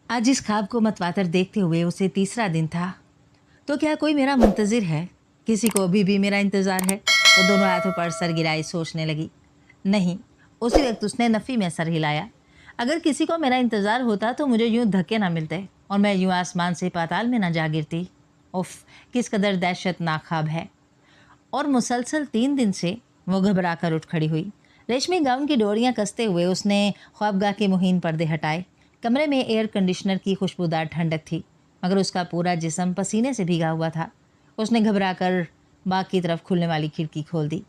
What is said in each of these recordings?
आज इस ख्वाब को मतवातर देखते हुए उसे तीसरा दिन था। तो क्या कोई मेरा मुंतज़िर है? किसी को अभी भी मेरा इंतज़ार है? वो दोनों हाथों पर सर गिराए सोचने लगी। नहीं, उसी वक्त उसने नफ़ी में सर हिलाया। अगर किसी को मेरा इंतज़ार होता तो मुझे यूं धक्के ना मिलते और मैं यूं आसमान से पाताल में ना जा गिरती। उफ़, किस कदर दहशतनाक ख्वाब है। और मुसलसल 3 दिन से वो घबरा कर उठ खड़ी हुई। रेशमी गाउन की डोरियां कसते हुए उसने ख्वाबगाह के मुहीन पर्दे हटाए। कमरे में एयर कंडीशनर की खुशबूदार ठंडक थी, मगर उसका पूरा जिस्म पसीने से भीगा हुआ था। उसने घबरा कर बाग की तरफ खुलने वाली खिड़की खोल दी।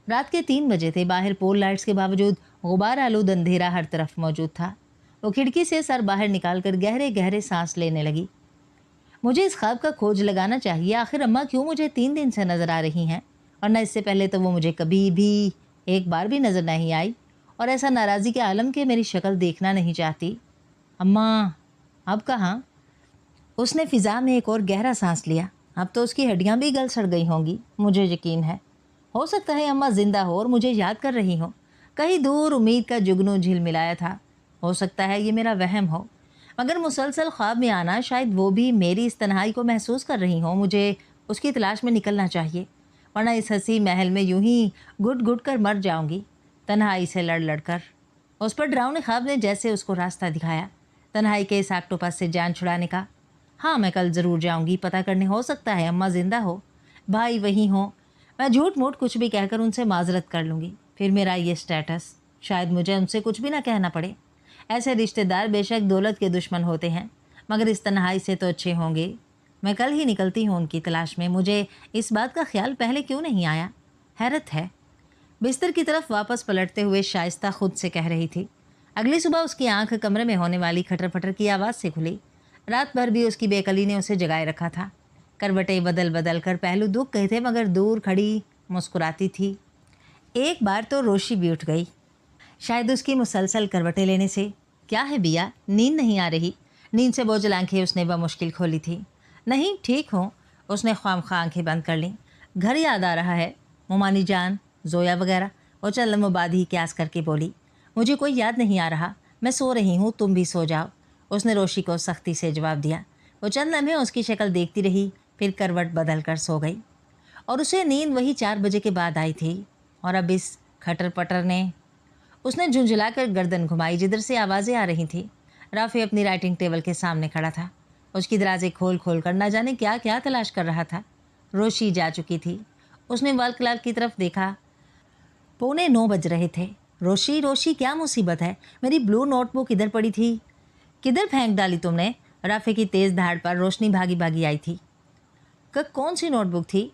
रात के 3 बजे थे। बाहर पोल लाइट्स के बावजूद गुबार आलूद अंधेरा हर तरफ मौजूद था। वो खिड़की से सर बाहर निकाल कर गहरे गहरे सांस लेने लगी। मुझे इस ख्वाब का खोज लगाना चाहिए। आखिर अम्मा क्यों मुझे 3 दिन से नज़र आ रही हैं, और न इससे पहले तो वो मुझे कभी भी एक बार भी नज़र नहीं आई, और ऐसा नाराज़गी के आलम के मेरी शक्ल देखना नहीं चाहती। अम्मा, अब कहाँ? उसने फ़िज़ा में एक और गहरा सांस लिया। अब तो उसकी हड्डियाँ भी गल सड़ गई होंगी, मुझे यकीन है। हो सकता है अम्मा ज़िंदा हो और मुझे याद कर रही हो। कहीं दूर उम्मीद का जुगनू झिलमिलाया था। हो सकता है ये मेरा वहम हो, मगर मुसलसल ख्वाब में आना, शायद वो भी मेरी इस तन्हाई को महसूस कर रही हो। मुझे उसकी तलाश में निकलना चाहिए, वरना इस हंसी महल में यूं ही घुट घुट कर मर जाऊंगी, तन्हाई से लड़ लड़ कर। उस पर डरावने ख्वाब ने जैसे उसको रास्ता दिखाया, तन्हाई के इस आक्टोपस से जान छुड़ाने का। हाँ, मैं कल ज़रूर जाऊंगी पता करने। हो सकता है अम्मा ज़िंदा हो, भाई वहीं हो। मैं झूठ मूठ कुछ भी कहकर उनसे माजरत कर लूँगी। फिर मेरा ये स्टेटस, शायद मुझे उनसे कुछ भी ना कहना पड़े। ऐसे रिश्तेदार बेशक दौलत के दुश्मन होते हैं, मगर इस तन्हाई से तो अच्छे होंगे। मैं कल ही निकलती हूँ उनकी तलाश में। मुझे इस बात का ख्याल पहले क्यों नहीं आया? हैरत है। बिस्तर की तरफ वापस पलटते हुए शाइस्ता खुद से कह रही थी। अगली सुबह उसकी आंख कमरे में होने वाली खटर फटर की आवाज़ से खुली। रात भर भी उसकी बेकली ने उसे जगाए रखा था। करवटें बदल बदल कर पहलू दुख गए थे, मगर दूर खड़ी मुस्कुराती थी। एक बार तो रोशी भी उठ गई, शायद उसकी मुसलसल करवटें लेने से। क्या है बिया, नींद नहीं आ रही? नींद से बोझल आंखें उसने बमुश्किल खोली थी। नहीं, ठीक हूँ। उसने ख्वामख्वाह आंखें बंद कर लीं। घर याद आ रहा है, मुमानी जान, जोया वगैरह। वो चल मुबादी क्यास करके बोली। मुझे कोई याद नहीं आ रहा, मैं सो रही हूँ, तुम भी सो जाओ। उसने रोशी को सख्ती से जवाब दिया। वो चंद लम्हे उसकी शक्ल देखती रही, फिर करवट बदल कर सो गई। और उसे नींद वही 4 बजे के बाद आई थी। और अब इस खटर पटर ने, उसने झुंझुलाकर गर्दन घुमाई जिधर से आवाज़ें आ रही थी। राफी अपनी राइटिंग टेबल के सामने खड़ा था। उसकी दराज़ें खोल खोल कर न जाने क्या क्या तलाश कर रहा था। रोशी जा चुकी थी। उसने वॉल क्लॉक की तरफ देखा। 8:45 बज रहे थे। रोशी, रोशी, क्या मुसीबत है? मेरी ब्लू नोटबुक इधर पड़ी थी। किधर फेंक डाली तुमने? राफी की तेज़ धाड़ पर रोशनी भागी भागी आई थी। कौन सी नोटबुक थी?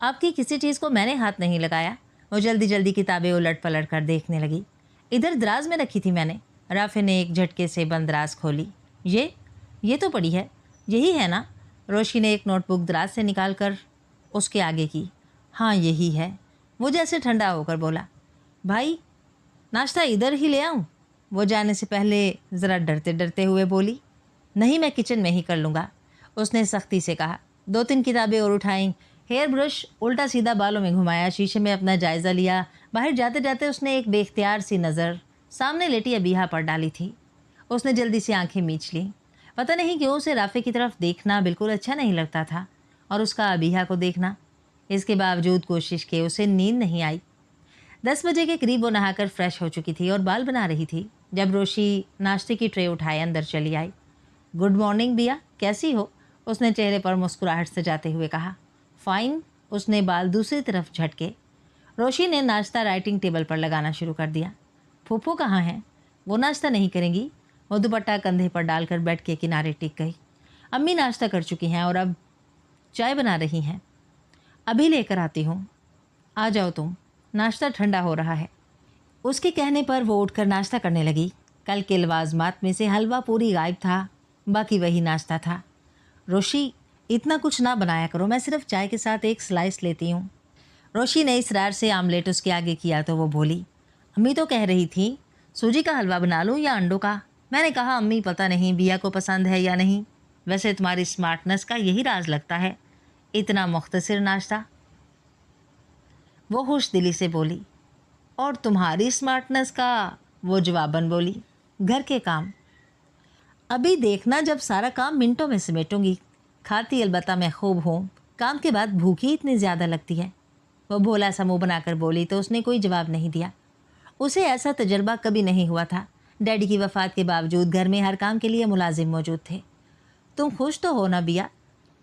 आपकी किसी चीज़ को मैंने हाथ नहीं लगाया। वो जल्दी जल्दी किताबें उलट पलट कर देखने लगी। इधर दराज में रखी थी मैंने। राफे ने एक झटके से बंद दराज खोली। ये तो पड़ी है, यही है ना? रोशी ने एक नोटबुक दराज से निकाल कर उसके आगे की। हाँ, यही है। वो जैसे ठंडा होकर बोला। भाई, नाश्ता इधर ही ले आऊँ? वो जाने से पहले ज़रा डरते डरते हुए बोली। नहीं, मैं किचन में ही कर लूँगा, उसने सख्ती से कहा। 2-3 किताबें और उठाईं। हेयर ब्रश उल्टा सीधा बालों में घुमाया, शीशे में अपना जायज़ा लिया। बाहर जाते जाते उसने एक बेख्तियार सी नज़र सामने लेटी अबीहा पर डाली थी। उसने जल्दी से आंखें मींच लीं। पता नहीं क्यों उसे राफे की तरफ देखना बिल्कुल अच्छा नहीं लगता था, और उसका अबीहा को देखना। इसके बावजूद कोशिश के उसे नींद नहीं आई। 10 बजे के करीब वो नहाकर फ्रेश हो चुकी थी और बाल बना रही थी जब रोशी नाश्ते की ट्रे उठाए अंदर चली आई। गुड मॉर्निंग बिया, कैसी हो? उसने चेहरे पर मुस्कुराहट सजाते हुए कहा। फाइन, उसने बाल दूसरी तरफ झटके। रोशी ने नाश्ता राइटिंग टेबल पर लगाना शुरू कर दिया। फूफू कहाँ हैं? वो नाश्ता नहीं करेंगी। वो दुपट्टा कंधे पर डालकर बेड के किनारे टिक गई। अम्मी नाश्ता कर चुकी हैं और अब चाय बना रही हैं। अभी लेकर आती हूँ, आ जाओ तुम, नाश्ता ठंडा हो रहा है। उसके कहने पर वो उठकर नाश्ता करने लगी। कल के लवाजमात में से हलवा पूरी गायब था, बाकी वही नाश्ता था। रोशी, इतना कुछ ना बनाया करो, मैं सिर्फ चाय के साथ एक स्लाइस लेती हूँ। रोशी ने इसरार से आमलेट उसके आगे किया तो वो बोली। अम्मी तो कह रही थी सूजी का हलवा बना लूँ या अंडों का। मैंने कहा अम्मी पता नहीं बिया को पसंद है या नहीं। वैसे तुम्हारी स्मार्टनेस का यही राज लगता है, इतना मुख्तसर नाश्ता। वो खुश दिली से बोली। और तुम्हारी स्मार्टनेस का? वो जवाबन बोली। घर के काम। अभी देखना जब सारा काम मिनटों में समेटूंगी। खाती अलबत्ता मैं खूब हूँ, काम के बाद भूखी इतनी ज़्यादा लगती है। वो भोला सा मुँह बनाकर बोली तो उसने कोई जवाब नहीं दिया। उसे ऐसा तजर्बा कभी नहीं हुआ था। डैडी की वफ़ात के बावजूद घर में हर काम के लिए मुलाजिम मौजूद थे। तुम खुश तो हो ना बिया?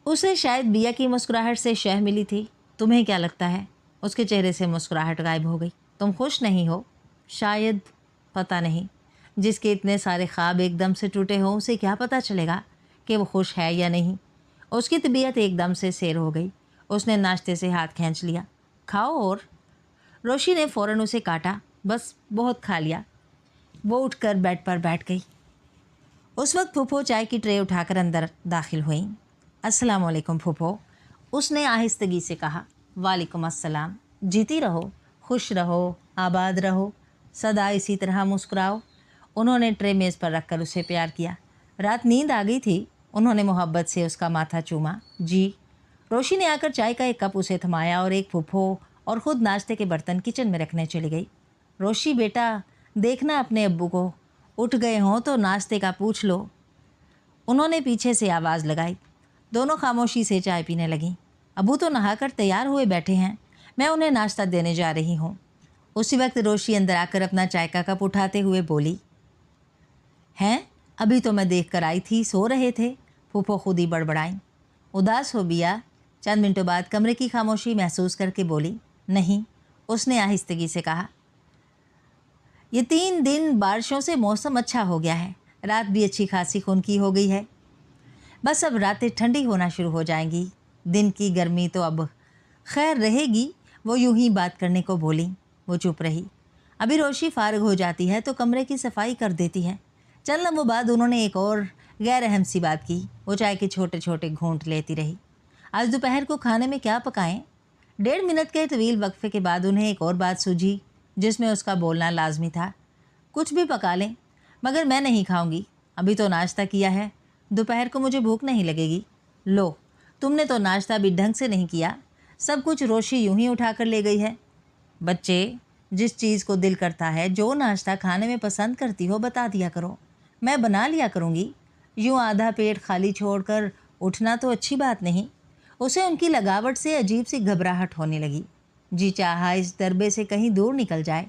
उसे शायद बिया की मुस्कुराहट से शह मिली थी। तुम्हें क्या लगता है? उसके चेहरे से मुस्कुराहट गायब हो गई। तुम खुश नहीं हो? शायद, पता नहीं। जिसके इतने सारे ख्वाब एकदम से टूटे हों उसे क्या पता चलेगा कि वो खुश है या नहीं। उसकी तबीयत एकदम से सैर हो गई। उसने नाश्ते से हाथ खींच लिया। खाओ। और रोशी ने फ़ौरन उसे काटा। बस, बहुत खा लिया। वो उठकर बेड पर बैठ गई। उस वक्त फूफो चाय की ट्रे उठाकर अंदर दाखिल हुई। अस्सलाम वालेकुम फूफो, उसने आहिस्तगी से कहा। वालेकुम अस्सलाम। जीती रहो, खुश रहो, आबाद रहो, सदा इसी तरह मुस्कुराओ। उन्होंने ट्रे मेज़ पर रखकर उसे प्यार किया। रात नींद आ गई थी। उन्होंने मोहब्बत से उसका माथा चूमा। जी। रोशी ने आकर चाय का एक कप उसे थमाया और एक फूफो और ख़ुद नाश्ते के बर्तन किचन में रखने चली गई। रोशी बेटा, देखना अपने अब्बू को, उठ गए हों तो नाश्ते का पूछ लो। उन्होंने पीछे से आवाज़ लगाई। दोनों खामोशी से चाय पीने लगीं। अबू तो नहाकर तैयार हुए बैठे हैं, मैं उन्हें नाश्ता देने जा रही हूँ। उसी वक्त रोशी अंदर आकर अपना चाय का कप उठाते हुए बोली। हैं, अभी तो मैं देख कर आई थी, सो रहे थे। फूफो खुद ही बड़बड़ाई। उदास हो बिया? चंद मिनटों बाद कमरे की खामोशी महसूस करके बोली। नहीं, उसने आहिस्तगी से कहा। ये 3 दिन बारिशों से मौसम अच्छा हो गया है, रात भी अच्छी खासी खुनकी हो गई है। बस अब रातें ठंडी होना शुरू हो जाएंगी। दिन की गर्मी तो अब खैर रहेगी। वो यूं ही बात करने को बोली। वो चुप रही। अभी रोशी फारग हो जाती है तो कमरे की सफाई कर देती है। चल लम्बों बाद उन्होंने एक और गैर अहम सी बात की। वो चाय के छोटे छोटे घूंट लेती रही। आज दोपहर को खाने में क्या पकाएं? 1.5 मिनट के तवील वक्फे के बाद उन्हें एक और बात सूझी जिसमें उसका बोलना लाजमी था। कुछ भी पका लें, मगर मैं नहीं खाऊंगी। अभी तो नाश्ता किया है, दोपहर को मुझे भूख नहीं लगेगी। लो, तुमने तो नाश्ता भी ढंग से नहीं किया। सब कुछ रोशी यूं ही उठा कर ले गई है। बच्चे, जिस चीज़ को दिल करता है, जो नाश्ता खाने में पसंद करती हो, बता दिया करो, मैं बना लिया करूँगी। यूं आधा पेट खाली छोड़कर उठना तो अच्छी बात नहीं। उसे उनकी लगावट से अजीब सी घबराहट होने लगी। जी चाहा इस दरबे से कहीं दूर निकल जाए।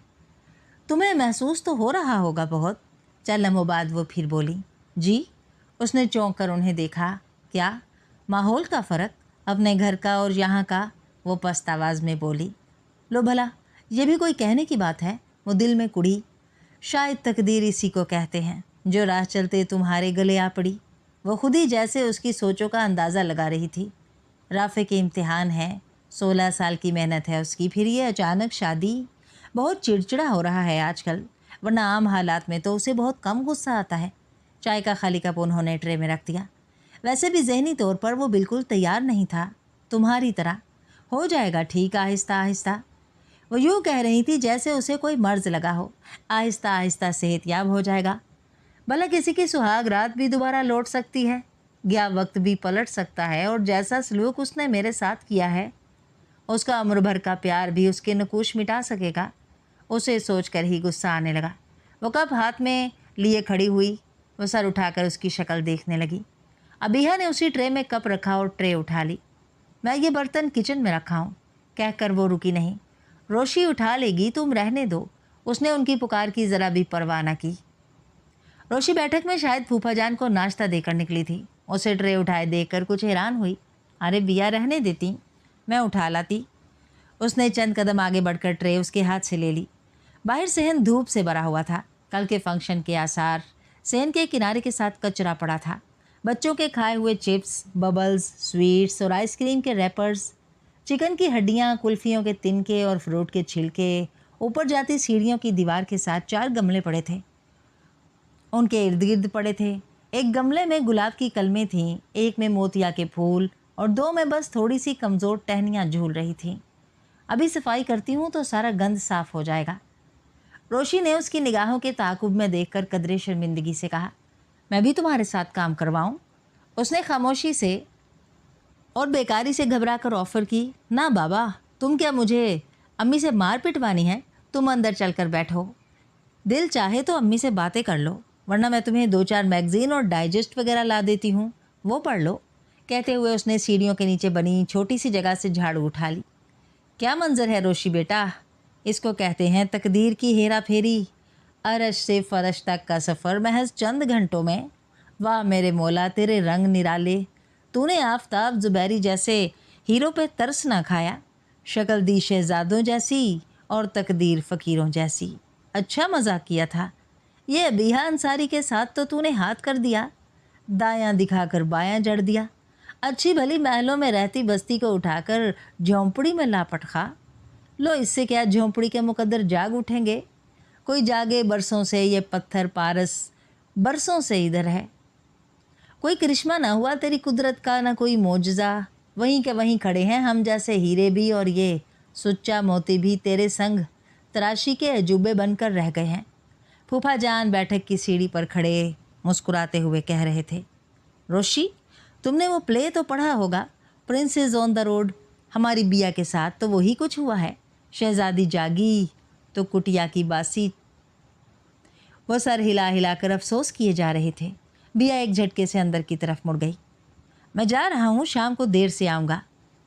तुम्हें महसूस तो हो रहा होगा बहुत। चल लम्हों बाद वो फिर बोली। जी। उसने चौंक कर उन्हें देखा। क्या? माहौल का फ़र्क, अपने घर का और यहाँ का? वो पस्त आवाज़ में बोली। लो भला, ये भी कोई कहने की बात है? वो दिल में कुड़ी। शायद तकदीर इसी को कहते हैं, जो राह चलते तुम्हारे गले आ पड़ी। वो खुद ही जैसे उसकी सोचों का अंदाज़ा लगा रही थी। राफ़े के इम्तिहान है, 16 साल की मेहनत है उसकी, फिर ये अचानक शादी। बहुत चिड़चिड़ा हो रहा है आजकल, वरना आम हालात में तो उसे बहुत कम गुस्सा आता है। चाय का खाली कप उन्होंने ट्रे में रख दिया। वैसे भी ज़हनी तौर पर वो बिल्कुल तैयार नहीं था, तुम्हारी तरह। हो जाएगा ठीक, आहिस्ता आहिस्ता। वो यूँ कह रही थी जैसे उसे कोई मर्ज़ लगा हो। आहिस्ता आहिस्ता सेहतयाब हो जाएगा। भला किसी की सुहाग रात भी दोबारा लौट सकती है, गया वक्त भी पलट सकता है, और जैसा सलूक उसने मेरे साथ किया है, उसका उम्र भर का प्यार भी उसके नकूश मिटा सकेगा। उसे सोचकर ही गुस्सा आने लगा। वो कप हाथ में लिए खड़ी हुई। वो सर उठाकर उसकी शक्ल देखने लगी। अबिहा ने उसी ट्रे में कप रखा और ट्रे उठा ली। मैं ये बर्तन किचन में रखा हूँ, कहकर वो रुकी नहीं। रोशी उठा लेगी, तुम रहने दो। उसने उनकी पुकार की ज़रा भी परवाह न की। रोशी बैठक में शायद फूफा जान को नाश्ता देकर निकली थी। उसे ट्रे उठाए देखकर कुछ हैरान हुई। अरे बिया, रहने देती, मैं उठा लाती। उसने चंद कदम आगे बढ़कर ट्रे उसके हाथ से ले ली। बाहर सहन धूप से भरा हुआ था। कल के फंक्शन के आसार। सहन के किनारे के साथ कचरा पड़ा था। बच्चों के खाए हुए चिप्स, बबल्स, स्वीट्स और आइसक्रीम के रैपर्स, चिकन की हड्डियाँ, कुल्फ़ियों के तिनके और फ्रूट के छिलके। ऊपर जाती सीढ़ियों की दीवार के साथ 4 गमले पड़े थे, उनके इर्द गिर्द पड़े थे। एक गमले में गुलाब की कलमें थीं, एक में मोतिया के फूल और 2 में बस थोड़ी सी कमज़ोर टहनियाँ झूल रही थीं। अभी सफाई करती हूँ तो सारा गंद साफ़ हो जाएगा। रोशी ने उसकी निगाहों के ताक़ुब में देखकर कदरे शर्मिंदगी से कहा। मैं भी तुम्हारे साथ काम करवाऊँ? उसने खामोशी से और बेकारी से घबरा कर ऑफ़र की। ना बाबा, तुम क्या मुझे अम्मी से मार पिटवानी है? तुम अंदर चल कर बैठो, दिल चाहे तो अम्मी से बातें कर लो। वरना मैं तुम्हें 2-4 मैगज़ीन और डाइजेस्ट वगैरह ला देती हूँ, वो पढ़ लो। कहते हुए उसने सीढ़ियों के नीचे बनी छोटी सी जगह से झाड़ू उठा ली। क्या मंजर है रोशी बेटा, इसको कहते हैं तकदीर की हेरा फेरी। अरश से फरश तक का सफ़र महज चंद घंटों में। वाह मेरे मौला तेरे रंग निराले, तूने आफताब ज़ुबैरी जैसे हीरो पे तरस ना खाया, शक्ल दी शहजादों जैसी और तकदीर फ़कीरों जैसी। अच्छा मजाक किया था। ये अबीहा अंसारी के साथ तो तूने हाथ कर दिया, दायां दिखाकर बायां जड़ दिया। अच्छी भली महलों में रहती बस्ती को उठाकर झोंपड़ी में लापट खा। लो इससे क्या झोंपड़ी के मुकद्दर जाग उठेंगे। कोई जागे बरसों से, ये पत्थर पारस बरसों से इधर है। कोई करिश्मा ना हुआ तेरी कुदरत का, ना कोई मोजज़ा। वहीं के वहीं खड़े हैं हम जैसे हीरे भी और ये सुच्चा मोती भी तेरे संग तराशी के अजूबे बनकर रह गए हैं। फूफा जान बैठक की सीढ़ी पर खड़े मुस्कुराते हुए कह रहे थे, रोशी तुमने वो प्ले तो पढ़ा होगा, प्रिंसेस ऑन द रोड। हमारी बिया के साथ तो वही कुछ हुआ है। शहजादी जागी तो कुटिया की बासी। वो सर हिला हिला कर अफसोस किए जा रहे थे। बिया एक झटके से अंदर की तरफ मुड़ गई। मैं जा रहा हूँ, शाम को देर से आऊँगा।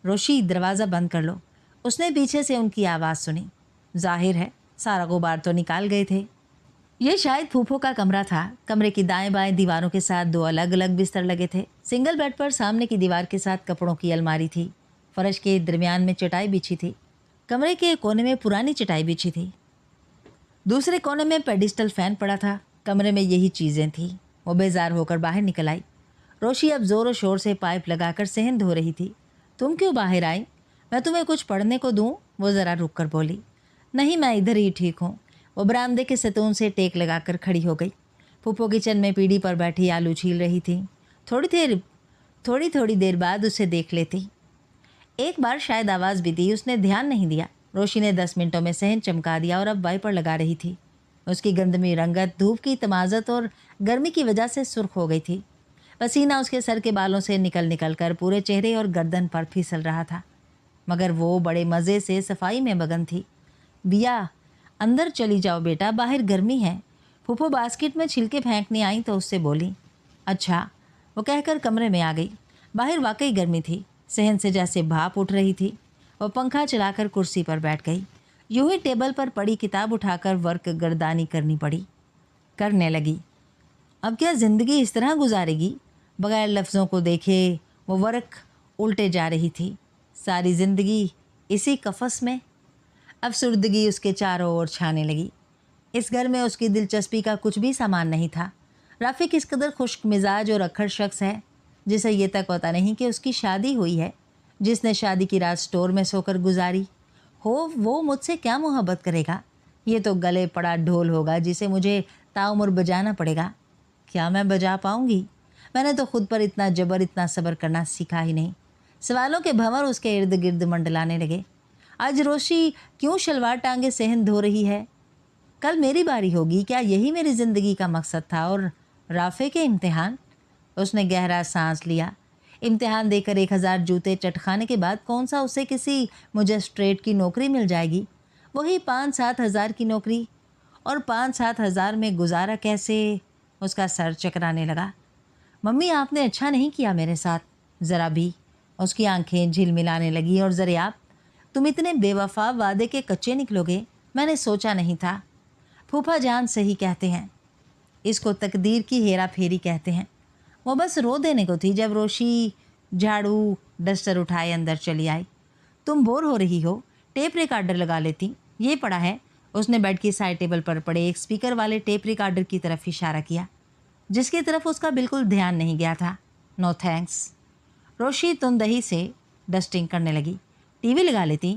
रोशी दरवाज़ा बंद कर लो। उसने पीछे से उनकी आवाज़ सुनी। जाहिर है सारा गुबार तो निकाल गए थे। ये शायद फूफो का कमरा था। कमरे की दाएं बाएं दीवारों के साथ 2 अलग अलग बिस्तर लगे थे। सिंगल बेड पर सामने की दीवार के साथ कपड़ों की अलमारी थी। फर्श के दरमियान में चटाई बिछी थी। कमरे के कोने में पुरानी चटाई बिछी थी। दूसरे कोने में पेडिस्टल फैन पड़ा था। कमरे में यही चीज़ें थीं। वो बेजार होकर बाहर निकल आई। रोशी अब ज़ोरों शोर से पाइप लगाकर सहन धो रही थी। तुम क्यों बाहर आई? मैं तुम्हें कुछ पढ़ने को दूँ? वो ज़रा रुक कर बोली। नहीं, मैं इधर ही ठीक हूँ। वो बरामदे के सतून से टेक लगाकर खड़ी हो गई। फूफो किचन में पीढ़ी पर बैठी आलू छील रही थी। थोड़ी थोड़ी देर बाद उसे देख लेती। एक बार शायद आवाज़ भी दी, उसने ध्यान नहीं दिया। रोशी ने 10 मिनटों में सहन चमका दिया और अब वाइपर लगा रही थी। उसकी गंदमी रंगत धूप की तमाज़त और गर्मी की वजह से सुर्ख हो गई थी। पसीना उसके सर के बालों से निकल निकल कर पूरे चेहरे और गर्दन पर फिसल रहा था, मगर वो बड़े मज़े से सफाई में मगन थी। बिया अंदर चली जाओ बेटा, बाहर गर्मी है। फूफो बास्केट में छिलके फेंकने आई तो उससे बोली। अच्छा, वो कहकर कमरे में आ गई। बाहर वाकई गर्मी थी। सहन से जैसे भाप उठ रही थी। वो पंखा चलाकर कुर्सी पर बैठ गई। यूं ही टेबल पर पड़ी किताब उठाकर वर्क गर्दानी करने लगी। अब क्या ज़िंदगी इस तरह गुजारेगी? बगैर लफ्ज़ों को देखे वो वर्क उल्टे जा रही थी। सारी ज़िंदगी इसी कफस में। अफसुर्दगी उसके चारों ओर छाने लगी। इस घर में उसकी दिलचस्पी का कुछ भी सामान नहीं था। राफिक इस कदर खुश्क मिजाज और अक्खड़ शख्स है जिसे ये तक पता नहीं कि उसकी शादी हुई है। जिसने शादी की रात स्टोर में सोकर गुजारी हो, वो मुझसे क्या मोहब्बत करेगा? ये तो गले पड़ा ढोल होगा जिसे मुझे ताउम्र बजाना पड़ेगा। क्या मैं बजा पाऊँगी? मैंने तो खुद पर इतना जबर, इतना सब्र करना सीखा ही नहीं। सवालों के भंवर उसके इर्द गिर्द मंडलाने लगे। आज रोशी क्यों शलवार टांगे सहन धो रही है? कल मेरी बारी होगी। क्या यही मेरी ज़िंदगी का मकसद था? और राफे के इम्तिहान? उसने गहरा सांस लिया। इम्तिहान देकर 1000 जूते चटखाने के बाद कौन सा उसे किसी मजिस्ट्रेट की नौकरी मिल जाएगी? वही 5-7 हज़ार की नौकरी। और 5-7 हज़ार में गुजारा कैसे? उसका सर चकराने लगा। मम्मी, आपने अच्छा नहीं किया मेरे साथ, ज़रा भी। उसकी आंखें झिलमिलाने लगी। और ज़रे आप, तुम इतने बेवफा वादे के कच्चे निकलोगे, मैंने सोचा नहीं था। फूफा जान सही कहते हैं, इसको तकदीर की हेरा फेरी कहते हैं। वो बस रो देने को थी जब रोशी झाड़ू डस्टर उठाए अंदर चली आई। तुम बोर हो रही हो, टेप रिकॉर्डर लगा लेती। ये पड़ा है। उसने बेड की साइड टेबल पर पड़े एक स्पीकर वाले टेप रिकॉर्डर की तरफ इशारा किया, जिसकी तरफ उसका बिल्कुल ध्यान नहीं गया था। No thanks. रोशी तुंदही से डस्टिंग करने लगी। टीवी लगा लेती,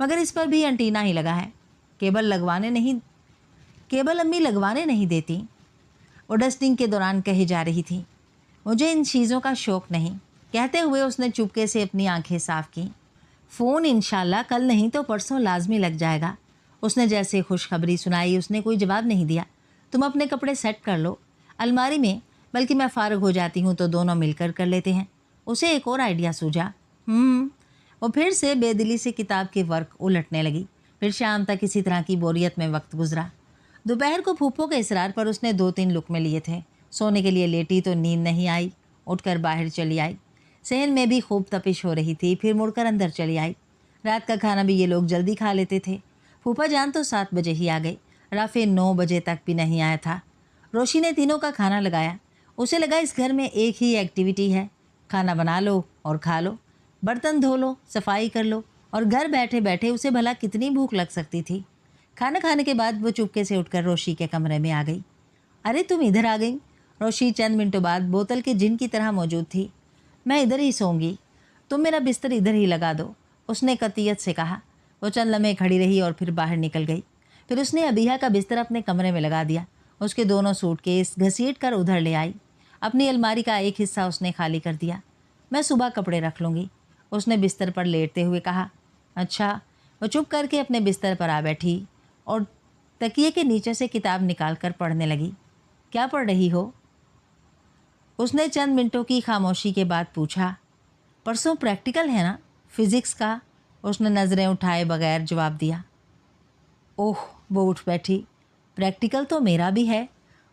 मगर इस पर भी एंटीना ही लगा है। केबल अम्मी लगवाने नहीं देती। वो डस्टिंग के दौरान कही जा रही थी, मुझे इन चीज़ों का शौक़ नहीं। कहते हुए उसने चुपके से अपनी आंखें साफ की। फ़ोन इंशाल्लाह कल नहीं तो परसों लाजमी लग जाएगा। उसने जैसे खुशखबरी सुनाई, उसने कोई जवाब नहीं दिया। तुम अपने कपड़े सेट कर लो अलमारी में, बल्कि मैं फ़ारिग हो जाती हूँ तो दोनों मिलकर कर लेते हैं। उसे एक और आइडिया सूझा। वो फिर से बेदिली से किताब के वर्क उलटने लगी। फिर शाम तक इसी तरह की बोरियत में वक्त गुजरा। दोपहर को फूफो के इसरार पर उसने 2-3 लुक़्मे लिए थे। सोने के लिए लेटी तो नींद नहीं आई, उठकर बाहर चली आई। सहन में भी खूब तपिश हो रही थी, फिर मुड़कर अंदर चली आई। रात का खाना भी ये लोग जल्दी खा लेते थे। फूफा जान तो 7 बजे ही आ गई। राफे 9 बजे तक भी नहीं आया था। रोशी ने तीनों का खाना लगाया। उसे लगा इस घर में एक ही एक्टिविटी है, खाना बना लो और खा लो, बर्तन धो लो, सफाई कर लो, और घर बैठे बैठे उसे भला कितनी भूख लग सकती थी। खाना खाने के बाद वो चुपके से उठकर रोशी के कमरे में आ गई। अरे तुम इधर आ गई। रोशी चंद मिनटों बाद बोतल के जिन की तरह मौजूद थी। मैं इधर ही सोऊंगी, तुम मेरा बिस्तर इधर ही लगा दो, उसने कतियत से कहा। वो चंद लम्हे खड़ी रही और फिर बाहर निकल गई। फिर उसने अबीहा का बिस्तर अपने कमरे में लगा दिया। उसके दोनों सूटकेस घसीट कर उधर ले आई। अपनी अलमारी का एक हिस्सा उसने खाली कर दिया। मैं सुबह कपड़े रख लूँगी, उसने बिस्तर पर लेटते हुए कहा। अच्छा। वो चुप करके अपने बिस्तर पर आ बैठी और तकिए के नीचे से किताब निकाल कर पढ़ने लगी। क्या पढ़ रही हो? उसने चंद मिनटों की खामोशी के बाद पूछा। परसों प्रैक्टिकल है ना, फिज़िक्स का, उसने नज़रें उठाए बगैर जवाब दिया। ओह, वो उठ बैठी। प्रैक्टिकल तो मेरा भी है।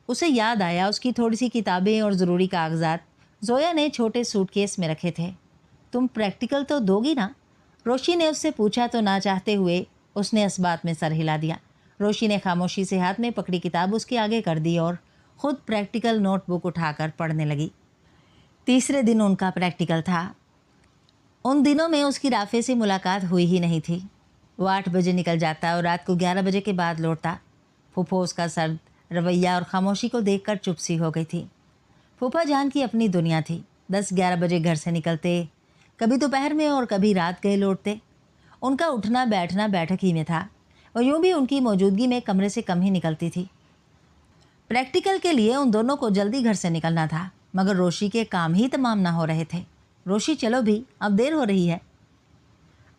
उसे याद आया उसकी थोड़ी सी किताबें और ज़रूरी कागजात जोया ने छोटे सूटकेस में रखे थे। तुम प्रैक्टिकल तो दोगी ना? रोशी ने उससे पूछा तो ना चाहते हुए उसने इस बात में सर हिला दिया। रोशी ने खामोशी से हाथ में पकड़ी किताब उसके आगे कर दी और ख़ुद प्रैक्टिकल नोटबुक उठाकर पढ़ने लगी। तीसरे दिन उनका प्रैक्टिकल था। उन दिनों में उसकी राफे से मुलाकात हुई ही नहीं थी। वो 8 बजे निकल जाता और रात को 11 बजे के बाद लौटता। फूफो उसका सर्द रवैया और खामोशी को देखकर चुप सी हो गई थी। फूफा जान की अपनी दुनिया थी। 10-11 बजे घर से निकलते, कभी दोपहर में और कभी रात गए लौटते। उनका उठना बैठना बैठक ही में था। वो यूँ भी उनकी मौजूदगी में कमरे से कम ही निकलती थी। प्रैक्टिकल के लिए उन दोनों को जल्दी घर से निकलना था, मगर रोशी के काम ही तमाम ना हो रहे थे। रोशी चलो भी, अब देर हो रही है।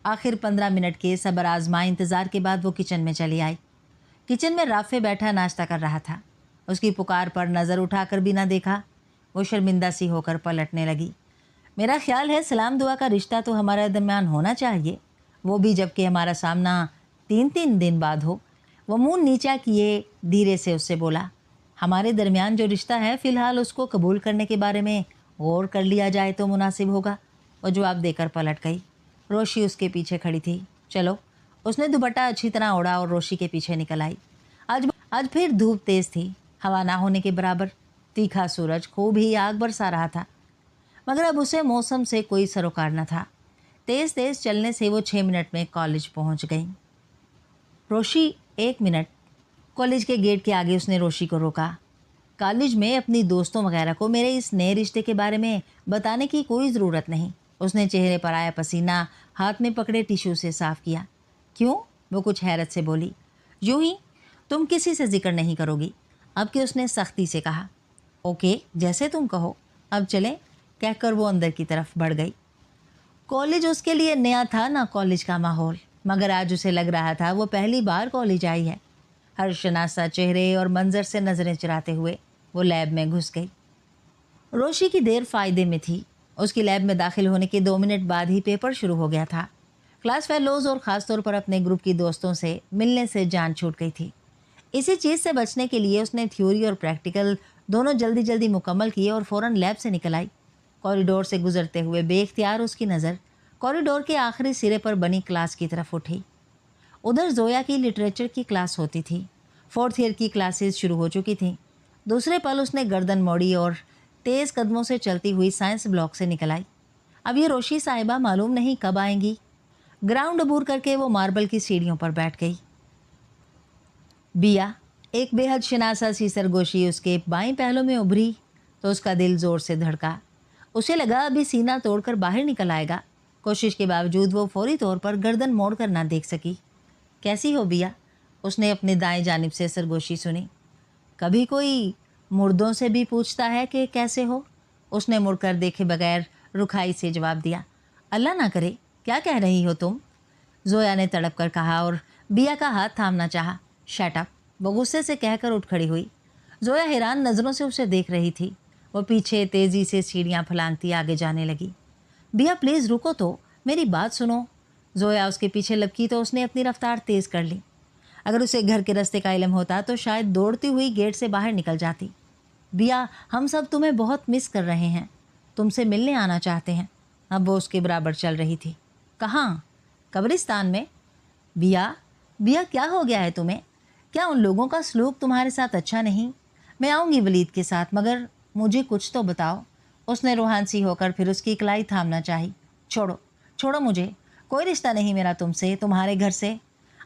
आखिर 15 मिनट के सब्र आजमाए इंतज़ार के बाद वो किचन में चली आई। किचन में राफे बैठा नाश्ता कर रहा था। उसकी पुकार पर नज़र उठाकर भी ना देखा। वो शर्मिंदा सी होकर पलटने लगी। मेरा ख्याल है सलाम दुआ का रिश्ता तो हमारे दरमियान होना चाहिए, वो भी जबकि हमारा सामना 3-3 दिन बाद हो। वो मुंह नीचा किए धीरे से उससे बोला। हमारे दरमियान जो रिश्ता है फ़िलहाल उसको कबूल करने के बारे में गौर कर लिया जाए तो मुनासिब होगा। वो जवाब देकर पलट गई। रोशी उसके पीछे खड़ी थी। चलो, उसने दुपट्टा अच्छी तरह ओढ़ा और रोशी के पीछे निकल आई। आज फिर धूप तेज़ थी, हवा ना होने के बराबर। तीखा सूरज खूब ही आग बरसा रहा था, मगर अब उसे मौसम से कोई सरोकार न था। तेज़ तेज़ चलने से वो 6 मिनट में कॉलेज पहुंच गई। रोशी, 1 मिनट। कॉलेज के गेट के आगे उसने रोशी को रोका। कॉलेज में अपनी दोस्तों वगैरह को मेरे इस नए रिश्ते के बारे में बताने की कोई ज़रूरत नहीं। उसने चेहरे पर आया पसीना हाथ में पकड़े टिश्यू से साफ़ किया। क्यों? वो कुछ हैरत से बोली। यूँ ही, तुम किसी से जिक्र नहीं करोगी, अब कि उसने सख्ती से कहा। ओके, जैसे तुम कहो, अब चलें, कहकर वो अंदर की तरफ बढ़ गई। कॉलेज उसके लिए नया था ना कॉलेज का माहौल, मगर आज उसे लग रहा था वो पहली बार कॉलेज आई है। हर शनासा चेहरे और मंजर से नज़रें चुराते हुए वो लैब में घुस गई। रोशी की देर फ़ायदे में थी। उसकी लैब में दाखिल होने के 2 मिनट बाद ही पेपर शुरू हो गया था। क्लास फेलोज़ और ख़ास तौर पर अपने ग्रुप की दोस्तों से मिलने से जान छूट गई थी। इसी चीज़ से बचने के लिए उसने थ्योरी और प्रैक्टिकल दोनों जल्दी जल्दी मुकम्मल किए और फ़ौरन लैब से निकल आई। कॉरिडोर से गुजरते हुए बेख्तियार उसकी नज़र कॉरिडोर के आखिरी सिरे पर बनी क्लास की तरफ उठी। उधर जोया की लिटरेचर की क्लास होती थी। 4th ईयर की क्लासेस शुरू हो चुकी थीं। दूसरे पल उसने गर्दन मोड़ी और तेज़ कदमों से चलती हुई साइंस ब्लॉक से निकल आई। अब ये रोशी साहिबा मालूम नहीं कब आएंगी। ग्राउंड अबूर करके वो मार्बल की सीढ़ियों पर बैठ गई। बिया, एक बेहद शनासा सी सरगोशी उसके बाएं पहलू में उभरी तो उसका दिल ज़ोर से धड़का। उसे लगा अभी सीना तोड़कर बाहर निकल आएगा। कोशिश के बावजूद वो फौरी तौर पर गर्दन मोड़ कर ना देख सकी। कैसी हो बिया? उसने अपने दाएं जानिब से सरगोशी सुनी। कभी कोई मुर्दों से भी पूछता है कि कैसे हो? उसने मुड़कर देखे बगैर रुखाई से जवाब दिया। अल्लाह ना करे, क्या कह रही हो तुम? जोया ने तड़प कर कहा और बिया का हाथ थामना चाहा। शट अप, वो गुस्से से कहकर उठ खड़ी हुई। जोया हैरान नज़रों से उसे देख रही थी। वो पीछे तेज़ी से सीढ़ियाँ फलांगती आगे जाने लगी। बिया प्लीज़ रुको तो, मेरी बात सुनो। जोया उसके पीछे लपकी तो उसने अपनी रफ्तार तेज़ कर ली। अगर उसे घर के रास्ते का इल्म होता तो शायद दौड़ती हुई गेट से बाहर निकल जाती। बिया, हम सब तुम्हें बहुत मिस कर रहे हैं, तुमसे मिलने आना चाहते हैं। अब वो उसके बराबर चल रही थी। कहाँ? कब्रिस्तान में। बिया, बिया क्या हो गया है तुम्हें? क्या उन लोगों का सलूक तुम्हारे साथ अच्छा नहीं? मैं आऊँगी वलीद के साथ, मगर मुझे कुछ तो बताओ। उसने रूहान सी होकर फिर उसकी कलाई थामना चाही। छोड़ो, छोड़ो मुझे, कोई रिश्ता नहीं मेरा तुमसे, तुम्हारे घर से।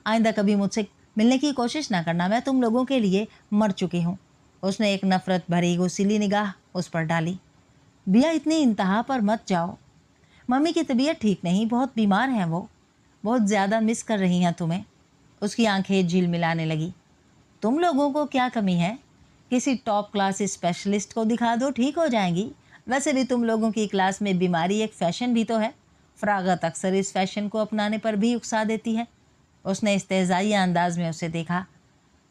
आइंदा कभी मुझसे मिलने की कोशिश ना करना, मैं तुम लोगों के लिए मर चुकी हूँ। उसने एक नफ़रत भरी गुस्सीली निगाह उस पर डाली। बिया, इतनी इंतहा पर मत जाओ। मम्मी की तबीयत ठीक नहीं, बहुत बीमार हैं वो, बहुत ज़्यादा मिस कर रही हैं तुम्हें। उसकी आंखें झिलमिलाने लगी। तुम लोगों को क्या कमी है? किसी टॉप क्लास स्पेशलिस्ट को दिखा दो, ठीक हो जाएंगी। वैसे भी तुम लोगों की क्लास में बीमारी एक फ़ैशन भी तो है। फरागत अक्सर इस फैशन को अपनाने पर भी उकसा देती है। उसने इस्तेज़ाई अंदाज में उसे देखा।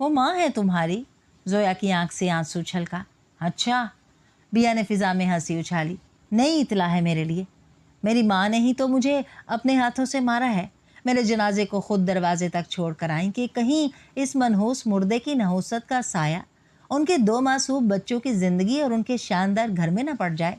वो माँ है तुम्हारी? जोया की आंख से आंसू छलका। अच्छा। बिया ने फिज़ा में हंसी उछाली। नई इतला है मेरे लिए। मेरी माँ ने ही तो मुझे अपने हाथों से मारा है। मेरे जनाजे को खुद दरवाजे तक छोड़ कर आई कि कहीं इस मनहूस मुर्दे की नहुसत का साया उनके 2 मासूम बच्चों की ज़िंदगी और उनके शानदार घर में न पड़ जाए।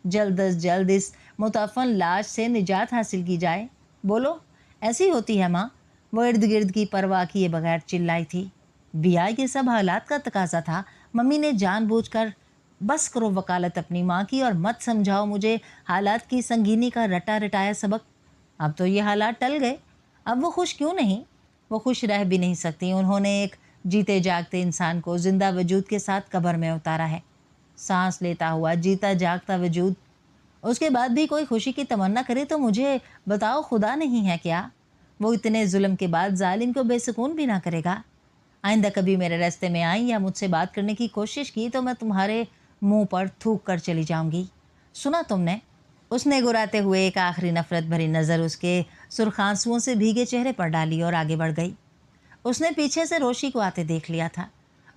जल्द अज जल्द इस मुतफ़न लाश से निजात हासिल की जाए। बोलो, ऐसी होती है माँ? वो इर्द गिर्द की परवाह किए बगैर चिल्लाई थी। बिया, ये सब हालात का तकाजा था। मम्मी ने जानबूझकर बस करो वकालत अपनी माँ की और मत समझाओ मुझे हालात की संगीनी का रटा रटाया सबक। अब तो ये हालात टल गए, अब वो खुश क्यों नहीं? वो खुश रह भी नहीं सकती। उन्होंने एक जीते जागते इंसान को जिंदा वजूद के साथ कब्र में उतारा है। सांस लेता हुआ जीता जागता वजूद। उसके बाद भी कोई खुशी की तमन्ना करे तो मुझे बताओ, खुदा नहीं है क्या? वो इतने जुल्म के बाद जालिम को बेसुकून भी ना करेगा। आइंदा कभी मेरे रास्ते में आई या मुझसे बात करने की कोशिश की तो मैं तुम्हारे मुंह पर थूक कर चली जाऊंगी। सुना तुमने? उसने गुराते हुए एक आखिरी नफरत भरी नज़र उसके सुर्खांसुओं से भीगे चेहरे पर डाली और आगे बढ़ गई। उसने पीछे से रोशी को आते देख लिया था।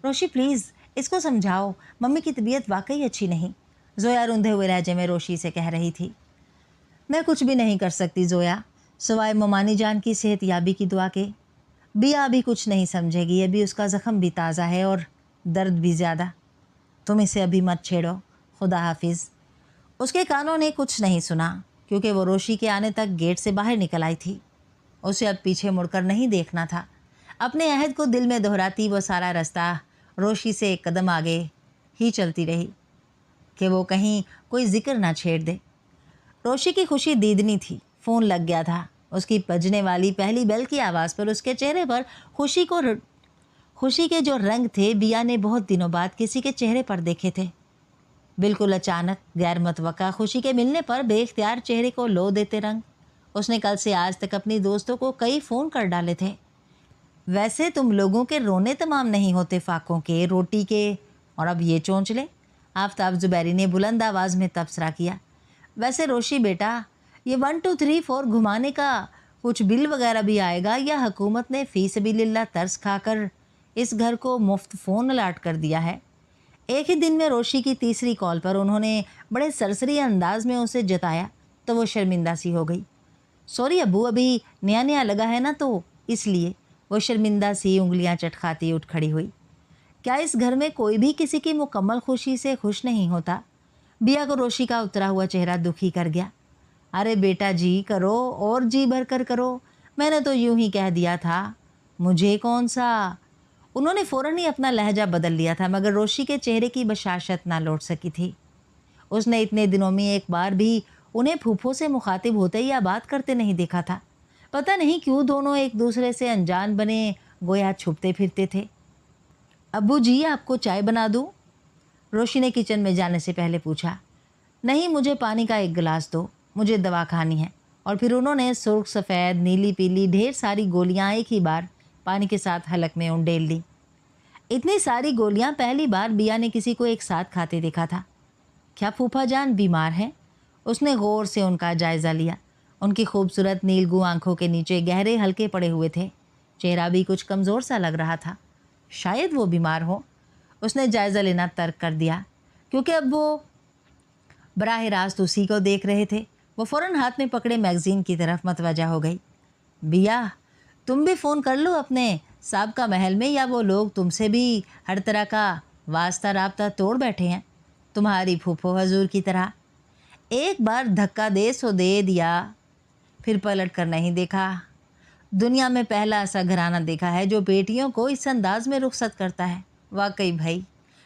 रोशी प्लीज़, इसको समझाओ, मम्मी की तबीयत वाकई अच्छी नहीं। जोया रुंधे हुए लहजे में रोशी से कह रही थी। मैं कुछ भी नहीं कर सकती जोया, सिवाय ममानी जान की सेहत याबी की दुआ के। बिया अभी कुछ नहीं समझेगी, अभी उसका ज़ख्म भी ताज़ा है और दर्द भी ज़्यादा। तुम इसे अभी मत छेड़ो, खुदा हाफिज़। उसके कानों ने कुछ नहीं सुना क्योंकि वो रोशी के आने तक गेट से बाहर निकल आई थी। उसे अब पीछे मुड़कर नहीं देखना था। अपने अहद को दिल में दोहराती वो सारा रास्ता रोशी से एक कदम आगे ही चलती रही कि वो कहीं कोई जिक्र ना छेड़ दे। रोशी की खुशी दीदनी थी। फ़ोन लग गया था। उसकी बजने वाली पहली बेल की आवाज़ पर उसके चेहरे पर खुशी के जो रंग थे बिया ने बहुत दिनों बाद किसी के चेहरे पर देखे थे। बिल्कुल अचानक, गैर मतवक्का खुशी के मिलने पर बेख्तियार चेहरे को लो देते रंग। उसने कल से आज तक अपनी दोस्तों को कई फ़ोन कर डाले थे। वैसे तुम लोगों के रोने तमाम नहीं होते फाकों के, रोटी के, और अब ये चोंचले। आफ्ताब जुबैरी ने बुलंद आवाज़ में तबसरा किया। वैसे रोशी बेटा, ये 1 2 3 4 घुमाने का कुछ बिल वगैरह भी आएगा या हुकूमत ने फ़ी सबीलिल्लाह तरस खाकर इस घर को मुफ्त फ़ोन अलाट कर दिया है? एक ही दिन में रोशी की तीसरी कॉल पर उन्होंने बड़े सरसरी अंदाज में उसे जताया तो वो शर्मिंदा सी हो गई। सॉरी अब्बू, अभी नया नया लगा है ना, तो इसलिए। वो शर्मिंदा सी उंगलियां चटखाती उठ खड़ी हुई। क्या इस घर में कोई भी किसी की मुकम्मल खुशी से खुश नहीं होता? बिया को रोशी का उतरा हुआ चेहरा दुखी कर गया। अरे बेटा जी करो, और जी भर कर करो, मैंने तो यूं ही कह दिया था। मुझे कौन सा? उन्होंने फ़ौरन ही अपना लहजा बदल लिया था, मगर रोशी के चेहरे की बशाशत ना लौट सकी थी। उसने इतने दिनों में एक बार भी उन्हें फूफो से मुखातिब होते या बात करते नहीं देखा था। पता नहीं क्यों दोनों एक दूसरे से अनजान बने गोया छुपते फिरते थे। अब्बू जी, आपको चाय बना दूँ? रोशी ने किचन में जाने से पहले पूछा। नहीं, मुझे पानी का एक गिलास दो, मुझे दवा खानी है। और फिर उन्होंने सुर्ख सफ़ेद नीली पीली ढेर सारी गोलियां एक ही बार पानी के साथ हलक में उंडेल ली। इतनी सारी गोलियां पहली बार बिया ने किसी को एक साथ खाते देखा था। क्या फूफा जान बीमार हैं? उसने गौर से उनका जायज़ा लिया। उनकी खूबसूरत नीलगू आंखों के नीचे गहरे हल्के पड़े हुए थे। चेहरा भी कुछ कमज़ोर सा लग रहा था। शायद वो बीमार हो। उसने जायज़ा लेना तर्क कर दिया क्योंकि अब वो बराह रास्त उसी को देख रहे थे। वो फ़ौरन हाथ में पकड़े मैगज़ीन की तरफ मतवजा हो गई। बिया, तुम भी फ़ोन कर लो अपने सबका महल में या वो लोग तुमसे भी हर तरह का वास्ता राब्ता तोड़ बैठे हैं, तुम्हारी फूफो हजूर की तरह। एक बार धक्का दे सो दे दिया, फिर पलट कर नहीं देखा। दुनिया में पहला ऐसा घराना देखा है जो बेटियों को इस अंदाज में रुखसत करता है। वाकई भाई,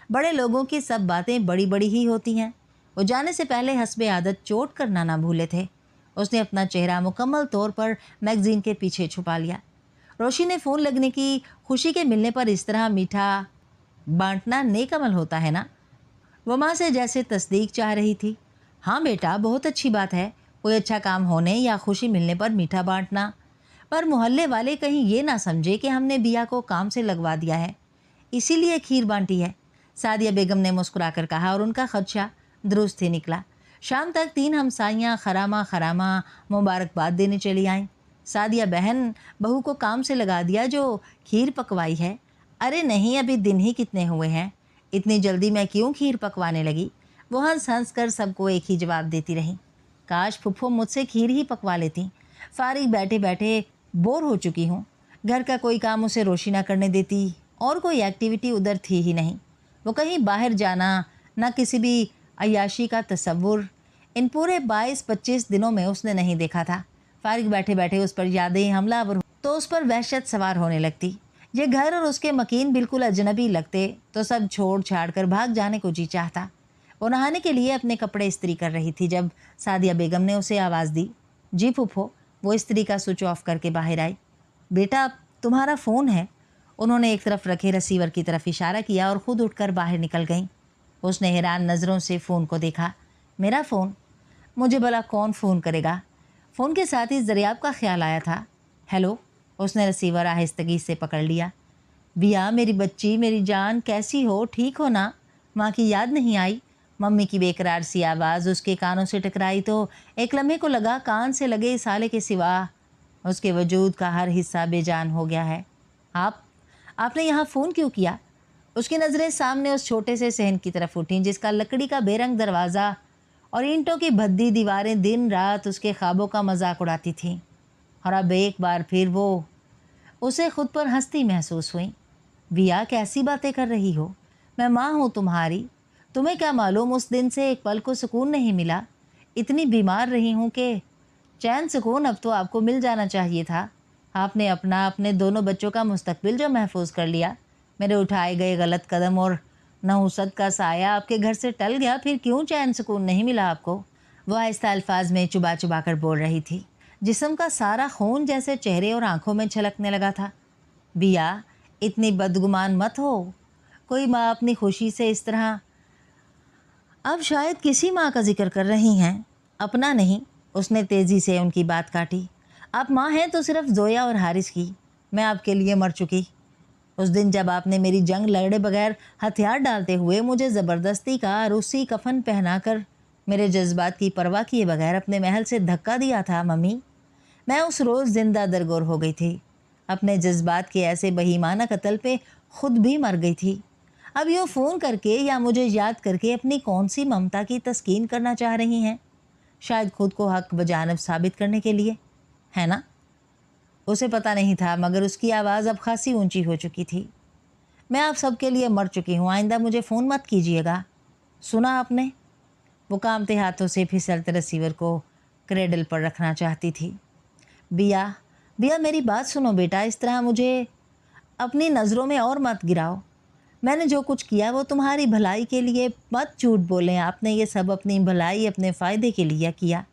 बड़े लोगों की सब बातें बड़ी बड़ी ही होती हैं। वो जाने से पहले हस्बे आदत चोट करना ना भूले थे। उसने अपना चेहरा मुकम्मल तौर पर मैगज़ीन के पीछे छुपा लिया। रोशी ने फ़ोन लगने की खुशी के मिलने पर इस तरह मीठा बांटना नेक अमल होता है ना। वो माँ से जैसे तस्दीक चाह रही थी। हाँ बेटा, बहुत अच्छी बात है, कोई अच्छा काम होने या खुशी मिलने पर मीठा बांटना। पर मोहल्ले वाले कहीं ये ना समझे कि हमने बिया को काम से लगवा दिया है, इसीलिए खीर बांटी है। सादिया बेगम ने मुस्कुराकर कहा और उनका खदशा दुरुस्त ही निकला। शाम तक 3 हमसाइयाँ खरामा खरामा मुबारकबाद देने चली आईं। सादिया बहन, बहू को काम से लगा दिया जो खीर पकवाई है। अरे नहीं, अभी दिन ही कितने हुए हैं, इतनी जल्दी मैं क्यों खीर पकवाने लगी। वो हंस हंस कर सबको एक ही जवाब देती रही। काश फुफ्फो मुझसे खीर ही पकवा लेती। फारिग बैठे बैठे बोर हो चुकी हूँ। घर का कोई काम उसे रोशी ना करने देती और कोई एक्टिविटी उधर थी ही नहीं। वो कहीं बाहर जाना, ना किसी भी अय्याशी का तसव्वुर इन पूरे 22-25 दिनों में उसने नहीं देखा था। फारिग बैठे बैठे उस पर यादें हमलावर तो उस पर वहशत सवार होने लगती। ये घर और उसके मकीन बिल्कुल अजनबी लगते तो सब छोड़ छाड़ कर भाग जाने को जी चाहता। वो नहाने के लिए अपने कपड़े इस्त्री कर रही थी जब सादिया बेगम ने उसे आवाज़ दी। जी फूफो। वो इस्त्री का स्विच ऑफ करके बाहर आई। बेटा, तुम्हारा फ़ोन है। उन्होंने एक तरफ रखे रिसीवर की तरफ इशारा किया और ख़ुद उठकर बाहर निकल गईं। उसने हैरान नज़रों से फ़ोन को देखा। मेरा फ़ोन? मुझे भला कौन फ़ोन करेगा। फ़ोन के साथ ही ज़रियाब का ख्याल आया था। हेलो। उसने रिसीवर आहिस्तगी से पकड़ लिया। बिया, मेरी बच्ची, मेरी जान, कैसी हो, ठीक हो ना? माँ की याद नहीं आई? मम्मी की बेकरार सी आवाज़ उसके कानों से टकराई तो एक लम्हे को लगा कान से लगे इस साले के सिवा उसके वजूद का हर हिस्सा बेजान हो गया है। आपने यहाँ फ़ोन क्यों किया? उसकी नज़रें सामने उस छोटे से सहन की तरफ उठीं जिसका लकड़ी का बेरंग दरवाज़ा और ईंटों की भद्दी दीवारें दिन रात उसके ख्वाबों का मजाक उड़ाती थीं। और अब एक बार फिर वो उसे खुद पर हंसती महसूस हुई। बिया, कैसी बातें कर रही हो? मैं माँ हूँ तुम्हारी। तुम्हें क्या मालूम, उस दिन से एक पल को सुकून नहीं मिला। इतनी बीमार रही हूँ कि चैन सुकून अब तो आपको मिल जाना चाहिए था। आपने अपने दोनों बच्चों का मुस्तकबिल जो महफूज कर लिया। मेरे उठाए गए गलत कदम और नहुसत का साया आपके घर से टल गया, फिर क्यों चैन सुकून नहीं मिला आपको? वह आहिस्ता अल्फाज में चुबा चुबा कर बोल रही थी। जिस्म का सारा खून जैसे चेहरे और आंखों में छलकने लगा था। बिया, इतनी बदगुमान मत हो। कोई माँ अपनी खुशी से इस तरह। अब शायद किसी माँ का जिक्र कर रही हैं, अपना नहीं। उसने तेज़ी से उनकी बात काटी। आप माँ हैं तो सिर्फ जोया और हारिस की। मैं आपके लिए मर चुकी। उस दिन जब आपने मेरी जंग लड़े बगैर हथियार डालते हुए मुझे ज़बरदस्ती का रूसी कफन पहनाकर मेरे जज्बात की परवाह किए बगैर अपने महल से धक्का दिया था मम्मी, मैं उस रोज़ ज़िंदा दरगोर हो गई थी। अपने जज्बात के ऐसे बहीमाना कत्ल पे खुद भी मर गई थी। अब यूँ फ़ोन करके या मुझे याद करके अपनी कौन सी ममता की तस्कीन करना चाह रही हैं? शायद खुद को हक बजानब साबित करने के लिए, है ना? उसे पता नहीं था मगर उसकी आवाज़ अब खासी ऊंची हो चुकी थी। मैं आप सबके लिए मर चुकी हूँ, आइंदा मुझे फ़ोन मत कीजिएगा। सुना आपने? वो कामते हाथों से फिसलते रिसीवर को क्रेडल पर रखना चाहती थी। बिया, मेरी बात सुनो बेटा, इस तरह मुझे अपनी नज़रों में और मत गिराओ। मैंने जो कुछ किया वो तुम्हारी भलाई के लिए, मत झूठ बोलें। आपने ये सब अपनी भलाई, अपने फ़ायदे के लिए किया।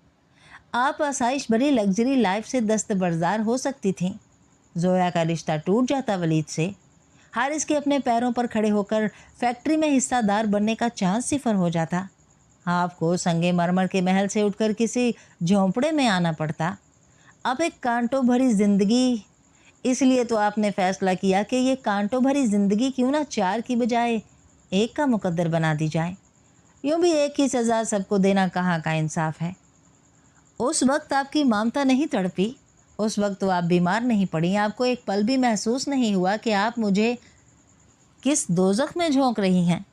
आप आसाइश भरी लग्जरी लाइफ से दस्तबरदार हो सकती थीं। जोया का रिश्ता टूट जाता वलीद से। हारिस के अपने पैरों पर खड़े होकर फैक्ट्री में हिस्सादार बनने का चांस सिफर हो जाता। आपको संगे मरमर के महल से उठकर किसी झोंपड़े में आना पड़ता। अब एक कांटों भरी ज़िंदगी, इसलिए तो आपने फ़ैसला किया कि ये कांटों भरी ज़िंदगी क्यों ना 4 की बजाय 1 का मुकद्दर बना दी जाए। यूँ भी एक ही सज़ा सबको देना कहाँ का इंसाफ है। उस वक्त आपकी ममता नहीं तड़पी, उस वक्त तो आप बीमार नहीं पड़ी। आपको एक पल भी महसूस नहीं हुआ कि आप मुझे किस दोज़ख में झोंक रही हैं।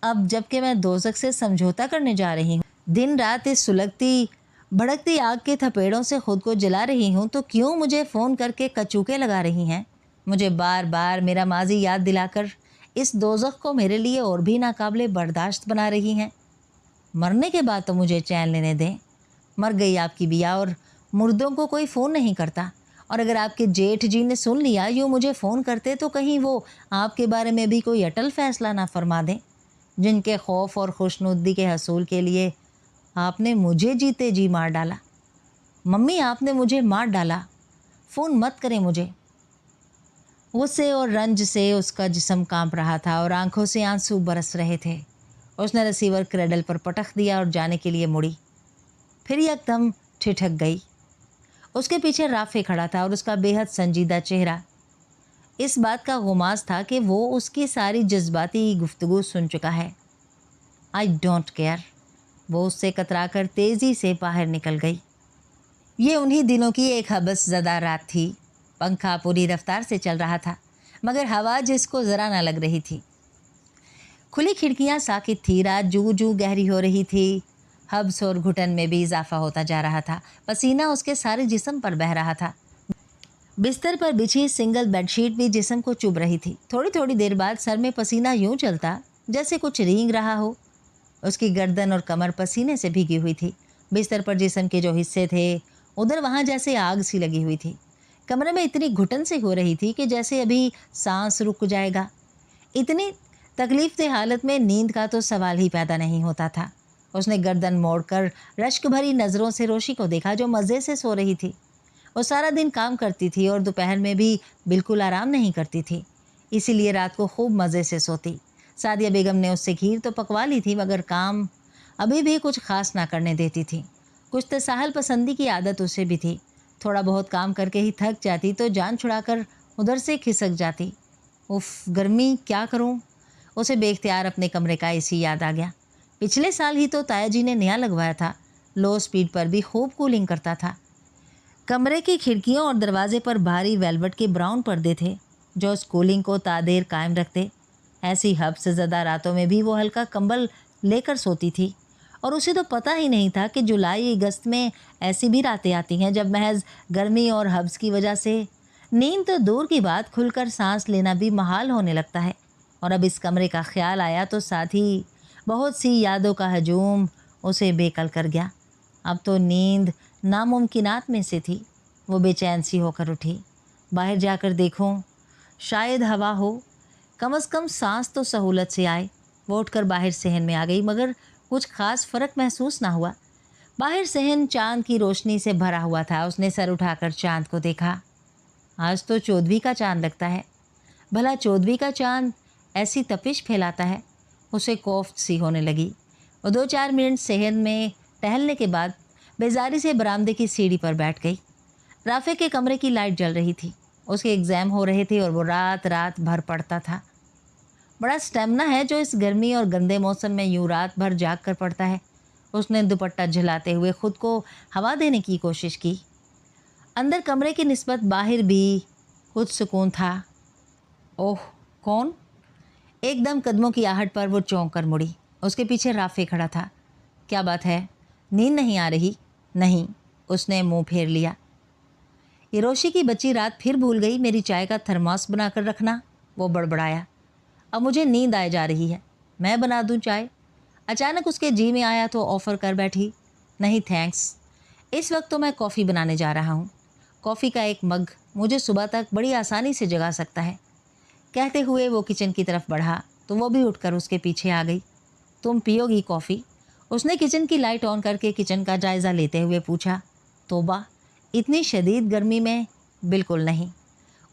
अब जबकि मैं दोज़ख से समझौता करने जा रही हूँ, दिन रात इस सुलगती भड़कती आग के थपेड़ों से खुद को जला रही हूँ, तो क्यों मुझे फ़ोन करके कचूके लगा रही हैं? मुझे बार बार मेरा माजी याद दिलाकर इस दोज़ख को मेरे लिए और भी नाकाबिले बर्दाश्त बना रही हैं। मरने के बाद तो मुझे चैन लेने दें। मर गई आपकी बिया और मुर्दों को कोई फ़ोन नहीं करता। और अगर आपके जेठ जी ने सुन लिया यूँ मुझे फ़ोन करते तो कहीं वो आपके बारे में भी कोई अटल फ़ैसला ना फरमा दें, जिनके खौफ और खुशनुदी के हसूल के लिए आपने मुझे जीते जी मार डाला। मम्मी, आपने मुझे मार डाला, फ़ोन मत करें मुझे। गुस्से और रंज से उसका जिस्म कांप रहा था और आंखों से आंसू बरस रहे थे। उसने रिसीवर क्रेडल पर पटक दिया और जाने के लिए मुड़ी, फिर एकदम ठिठक गई। उसके पीछे राफे खड़ा था और उसका बेहद संजीदा चेहरा इस बात का गुमाज था कि वो उसकी सारी जज्बाती गुफ्तगू सुन चुका है। I don't care. वो उससे कतराकर तेज़ी से बाहर निकल गई। ये उन्हीं दिनों की एक हबस ज़दा रात थी। पंखा पूरी रफ्तार से चल रहा था मगर हवा जिसको ज़रा ना लग रही थी। खुली खिड़कियां साकित थी। रात जू जू गहरी हो रही थी। हब्स और घुटन में भी इजाफा होता जा रहा था। पसीना उसके सारे जिस्म पर बह रहा था। बिस्तर पर बिछी सिंगल बेडशीट भी जिस्म को चुभ रही थी। थोड़ी थोड़ी देर बाद सर में पसीना यूं चलता जैसे कुछ रेंग रहा हो। उसकी गर्दन और कमर पसीने से भीगी हुई थी। बिस्तर पर जिस्म के जो हिस्से थे उधर वहाँ जैसे आग सी लगी हुई थी। कमरे में इतनी घुटन से हो रही थी कि जैसे अभी सांस रुक जाएगा। इतनी तकलीफ दे हालत में नींद का तो सवाल ही पैदा नहीं होता था। उसने गर्दन मोड़कर रश्क भरी नज़रों से रोशी को देखा जो मज़े से सो रही थी। वो सारा दिन काम करती थी और दोपहर में भी बिल्कुल आराम नहीं करती थी, इसीलिए रात को खूब मज़े से सोती। सादिया बेगम ने उससे खीर तो पकवा ली थी मगर काम अभी भी कुछ ख़ास ना करने देती थी। कुछ तसाहल पसंदी की आदत उसे भी थी। थोड़ा बहुत काम करके ही थक जाती तो जान छुड़ाकर उधर से खिसक जाती। उफ, गर्मी, क्या करूं? उसे बेख्तियार अपने कमरे का एसी याद आ गया। पिछले साल ही तो ताया जी ने नया लगवाया था। लो स्पीड पर भी खूब कूलिंग करता था। कमरे की खिड़कियों और दरवाजे पर भारी वेलवेट के ब्राउन पर्दे थे जो उस कूलिंग को तादेर कायम रखते। ऐसी हब्स ज़दा रातों में भी वो हल्का कंबल लेकर सोती थी और उसे तो पता ही नहीं था कि जुलाई अगस्त में ऐसी भी रातें आती हैं जब महज गर्मी और हब्स की वजह से नींद तो दूर की बात खुलकर सांस लेना भी महाल होने लगता है। और अब इस कमरे का ख्याल आया तो साथ ही बहुत सी यादों का हजूम उसे बेकल कर गया। अब तो नींद नामुमकिनात में से थी। वो बेचैन सी होकर उठी। बाहर जाकर देखूं, शायद हवा हो, कम से कम सांस तो सहूलत से आए। वो उठकर बाहर सहन में आ गई मगर कुछ खास फ़र्क महसूस ना हुआ। बाहर सहन चांद की रोशनी से भरा हुआ था। उसने सर उठाकर चांद को देखा। आज तो चौदहवीं का चांद लगता है। भला चौदहवीं का चांद ऐसी तपिश फैलाता है? उसे कोफ्त सी होने लगी। वो 2-4 मिनट सहन में टहलने के बाद बेजारी से बरामदे की सीढ़ी पर बैठ गई। राफे के कमरे की लाइट जल रही थी। उसके एग्ज़ाम हो रहे थे और वो रात रात भर पढ़ता था। बड़ा स्टेमिना है जो इस गर्मी और गंदे मौसम में यूं रात भर जाग कर पड़ता है। उसने दुपट्टा झुलाते हुए खुद को हवा देने की कोशिश की। अंदर कमरे की निस्बत बाहर भी कुछ सुकून था। ओह, कौन? एकदम कदमों की आहट पर वो चौंक कर मुड़ी। उसके पीछे राफे खड़ा था। क्या बात है, नींद नहीं आ रही? नहीं, उसने मुंह फेर लिया। ये रोशी की बच्ची रात फिर भूल गई मेरी चाय का थर्मास बनाकर रखना, वो बड़बड़ाया। अब मुझे नींद आए जा रही है, मैं बना दूं चाय? अचानक उसके जी में आया तो ऑफ़र कर बैठी। नहीं थैंक्स, इस वक्त तो मैं कॉफ़ी बनाने जा रहा हूँ। कॉफ़ी का एक मग मुझे सुबह तक बड़ी आसानी से जगा सकता है। कहते हुए वो किचन की तरफ बढ़ा तो वो भी उठकर उसके पीछे आ गई। तुम पियोगी कॉफ़ी? उसने किचन की लाइट ऑन करके किचन का जायज़ा लेते हुए पूछा। तौबा, इतनी शदीद गर्मी में? बिल्कुल नहीं।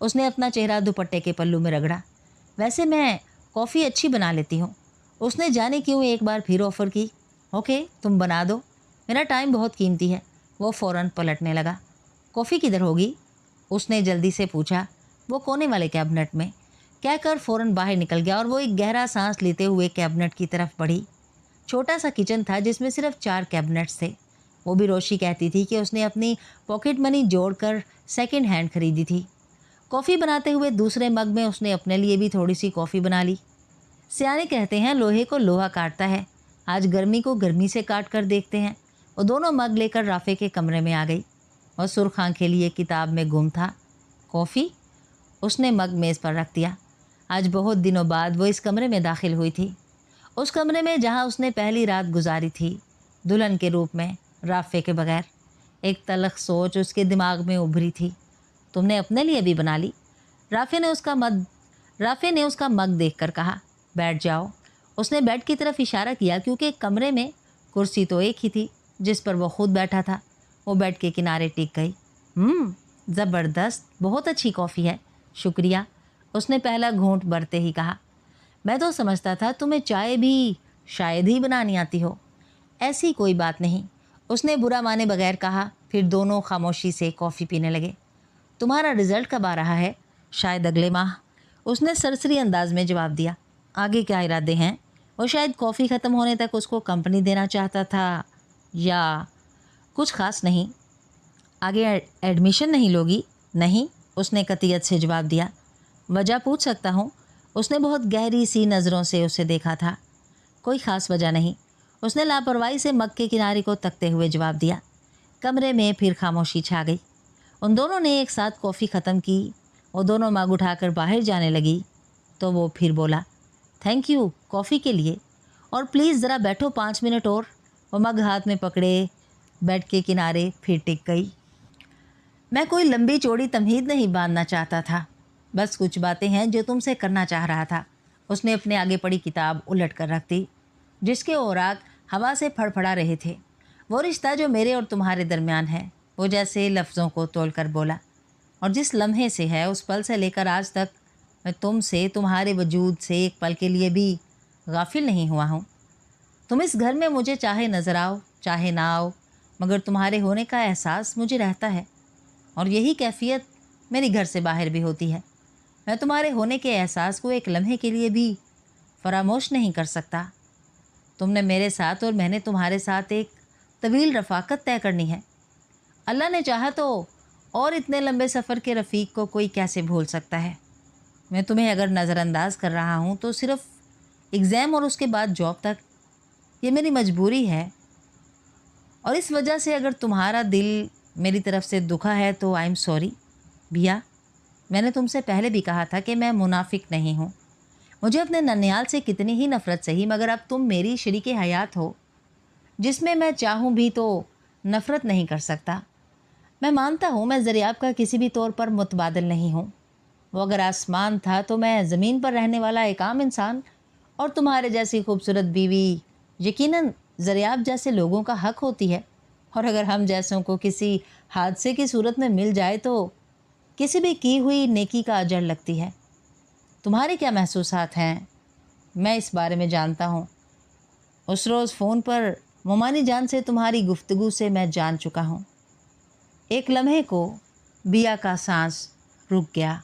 उसने अपना चेहरा दुपट्टे के पल्लू में रगड़ा। वैसे मैं कॉफ़ी अच्छी बना लेती हूँ। उसने जाने क्यों एक बार फिर ऑफ़र की। ओके, तुम बना दो, मेरा टाइम बहुत कीमती है। वो फ़ौरन पलटने लगा। कॉफ़ी किधर होगी? उसने जल्दी से पूछा। वो कोने वाले कैबिनेट में, कहकर फ़ौरन बाहर निकल गया और वो एक गहरा सांस लेते हुए कैबिनेट की तरफ बढ़ी। छोटा सा किचन था जिसमें सिर्फ 4 कैबिनेट्स थे। वो भी रोशी कहती थी कि उसने अपनी पॉकेट मनी जोड़कर सेकंड हैंड खरीदी थी। कॉफ़ी बनाते हुए दूसरे मग में उसने अपने लिए भी थोड़ी सी कॉफ़ी बना ली। सियाने कहते हैं लोहे को लोहा काटता है। आज गर्मी को गर्मी से काट कर देखते हैं। वो दोनों मग लेकर राफे के कमरे में आ गई और सुर्ख आंखें लिए किताब में गुम था। कॉफ़ी? उसने मग मेज़ पर रख दिया। आज बहुत दिनों बाद वो इस कमरे में दाखिल हुई थी, उस कमरे में जहाँ उसने पहली रात गुजारी थी दुल्हन के रूप में, राफ़े के बगैर। एक तलख सोच उसके दिमाग में उभरी थी। तुमने अपने लिए भी बना ली? राफ़े ने उसका मग देखकर कहा। बैठ जाओ। उसने बेड की तरफ इशारा किया क्योंकि कमरे में कुर्सी तो एक ही थी जिस पर वो खुद बैठा था। वो बेड के किनारे टिक गई। ज़बरदस्त, बहुत अच्छी कॉफ़ी है, शुक्रिया। उसने पहला घूंट भरते ही कहा। मैं तो समझता था तुम्हें चाय भी शायद ही बनानी आती हो। ऐसी कोई बात नहीं, उसने बुरा माने बगैर कहा। फिर दोनों खामोशी से कॉफ़ी पीने लगे। तुम्हारा रिज़ल्ट कब आ रहा है? शायद अगले माह, उसने सरसरी अंदाज में जवाब दिया। आगे क्या इरादे हैं? वो शायद कॉफ़ी ख़त्म होने तक उसको कंपनी देना चाहता था, या कुछ ख़ास नहीं। आगे एडमिशन नहीं लोगी? नहीं, उसने कतियत से जवाब दिया। वजह पूछ सकता हूँ? उसने बहुत गहरी सी नज़रों से उसे देखा था। कोई ख़ास वजह नहीं, उसने लापरवाही से मग के किनारे को तकते हुए जवाब दिया। कमरे में फिर खामोशी छा गई। उन दोनों ने एक साथ कॉफ़ी ख़त्म की। वो दोनों मग उठाकर बाहर जाने लगी तो वो फिर बोला, थैंक यू कॉफ़ी के लिए, और प्लीज़ ज़रा बैठो 5 मिनट और। वो मग हाथ में पकड़े बेड के किनारे फिर टिक गई। मैं कोई लंबी चौड़ी तमहीद नहीं बांधना चाहता था, बस कुछ बातें हैं जो तुमसे करना चाह रहा था। उसने अपने आगे पड़ी किताब उलट कर रख दी जिसके औराक हवा से फड़फड़ा रहे थे। वो रिश्ता जो मेरे और तुम्हारे दरमियान है, वो जैसे लफ्ज़ों को तोल कर बोला, और जिस लम्हे से है उस पल से लेकर आज तक मैं तुमसे, तुम्हारे वजूद से एक पल के लिए भी गाफिल नहीं हुआ हूँ। तुम इस घर में मुझे चाहे नज़र आओ चाहे ना आओ, मगर तुम्हारे होने का एहसास मुझे रहता है, और यही कैफियत मेरी घर से बाहर भी होती है। मैं तुम्हारे होने के एहसास को एक लम्हे के लिए भी फरामोश नहीं कर सकता। तुमने मेरे साथ और मैंने तुम्हारे साथ एक तवील रफ़ाकत तय करनी है। अल्लाह ने चाहा तो और इतने लंबे सफ़र के रफ़ीक को कोई कैसे भूल सकता है। मैं तुम्हें अगर नज़रअंदाज कर रहा हूँ तो सिर्फ़ एग्ज़ाम और उसके बाद जॉब तक। ये मेरी मजबूरी है, और इस वजह से अगर तुम्हारा दिल मेरी तरफ से दुखा है तो आई एम सॉरी। भैया, मैंने तुमसे पहले भी कहा था कि मैं मुनाफिक नहीं हूँ। मुझे अपने नन्याल से कितनी ही नफ़रत सही, मगर अब तुम मेरी शरीके हयात हो जिसमें मैं चाहूँ भी तो नफ़रत नहीं कर सकता। मैं मानता हूँ मैं ज़रियाब का किसी भी तौर पर मुतबादिल नहीं हूँ। वो अगर आसमान था तो मैं ज़मीन पर रहने वाला एक आम इंसान, और तुम्हारे जैसी खूबसूरत बीवी यकीनन ज़रियाब जैसे लोगों का हक़ होती है। और अगर हम जैसों को किसी हादसे की सूरत में मिल जाए तो किसी भी की हुई नेकी का अजर लगती है। तुम्हारे क्या महसूसात हैं मैं इस बारे में जानता हूँ। उस रोज़ फ़ोन पर मोमानी जान से तुम्हारी गुफ्तगू से मैं जान चुका हूँ। एक लम्हे को बिया का सांस रुक गया।